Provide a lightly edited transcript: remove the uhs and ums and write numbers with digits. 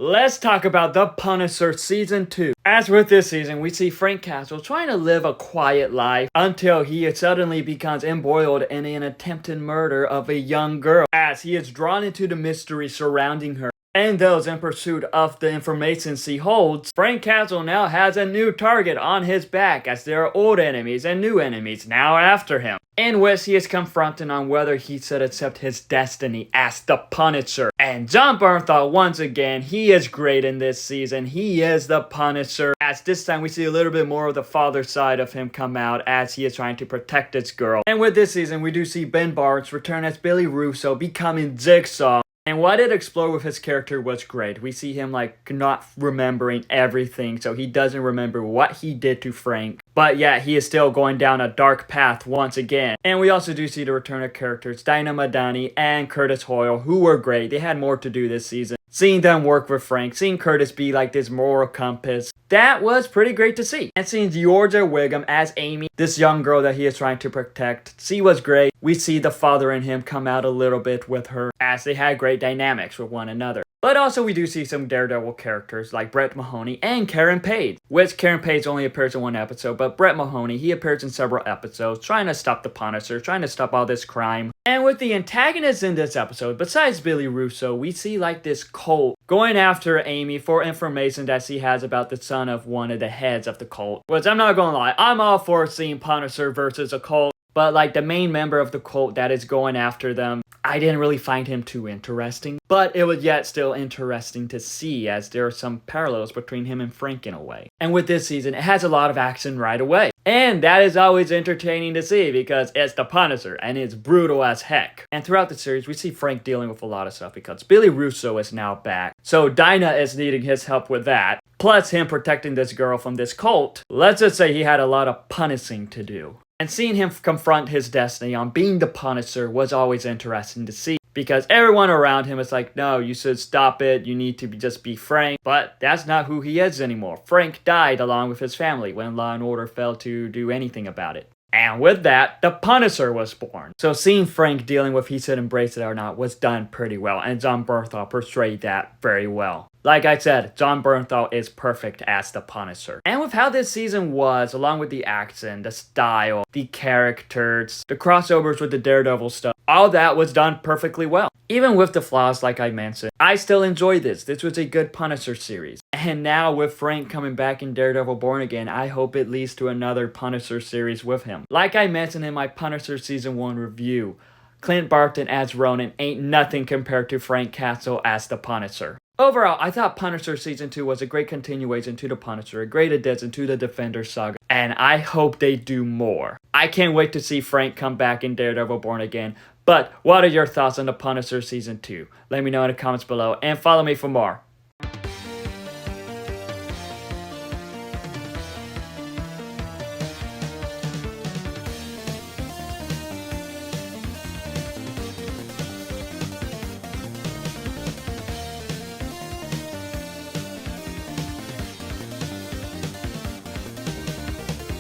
let's talk about The Punisher Season 2. As with this season, we see Frank Castle trying to live a quiet life until he suddenly becomes embroiled in an attempted murder of a young girl, as he is drawn into the mystery surrounding her. And those in pursuit of the information she holds, Frank Castle now has a new target on his back, as there are old enemies and new enemies now after him, in which he is confronted on whether he should accept his destiny as the Punisher. And Jon Bernthal, once again, he is great in this season. He is the Punisher, as this time we see a little bit more of the father side of him come out as he is trying to protect this girl. And with this season, we do see Ben Barnes return as Billy Russo, becoming Jigsaw. And what it explored with his character was great. We see him not remembering everything, so he doesn't remember what he did to Frank. But yeah, he is still going down a dark path once again. And we also do see the return of characters Dinah Madani and Curtis Hoyle, who were great. They had more to do this season. Seeing them work with Frank, seeing Curtis be like this moral compass, that was pretty great to see. And seeing Georgia Wiggum as Amy, this young girl that he is trying to protect, she was great. We see the father in him come out a little bit with her, as they had great dynamics with one another. But also we do see some Daredevil characters like Brett Mahoney and Karen Page, which Karen Page only appears in one episode, but Brett Mahoney, he appears in several episodes, trying to stop the Punisher, trying to stop all this crime. And with the antagonists in this episode, besides Billy Russo, we see this cult going after Amy for information that she has about the son of one of the heads of the cult. Which I'm not gonna lie, I'm all for seeing Punisher versus a cult. But the main member of the cult that is going after them, I didn't really find him too interesting. But it was yet still interesting to see, as there are some parallels between him and Frank in a way. And with this season, it has a lot of action right away. And that is always entertaining to see because it's the Punisher and it's brutal as heck. And throughout the series, we see Frank dealing with a lot of stuff because Billy Russo is now back. So Dinah is needing his help with that. Plus him protecting this girl from this cult. Let's just say he had a lot of punishing to do. And seeing him confront his destiny on being the Punisher was always interesting to see. Because everyone around him is like, no, you should stop it, you need to just be Frank. But that's not who he is anymore. Frank died along with his family when Law & Order failed to do anything about it. And with that, the Punisher was born. So seeing Frank dealing with he should embrace it or not was done pretty well. And Jon Bernthal portrayed that very well. Like I said, Jon Bernthal is perfect as the Punisher. And with how this season was, along with the action, the style, the characters, the crossovers with the Daredevil stuff, all that was done perfectly well. Even with the flaws like I mentioned, I still enjoy this. This was a good Punisher series. And now with Frank coming back in Daredevil Born Again, I hope it leads to another Punisher series with him. Like I mentioned in my Punisher Season 1 review, Clint Barton as Ronin ain't nothing compared to Frank Castle as the Punisher. Overall, I thought Punisher Season 2 was a great continuation to the Punisher, a great addition to the Defender saga, and I hope they do more. I can't wait to see Frank come back in Daredevil Born Again, but what are your thoughts on the Punisher Season 2? Let me know in the comments below, and follow me for more.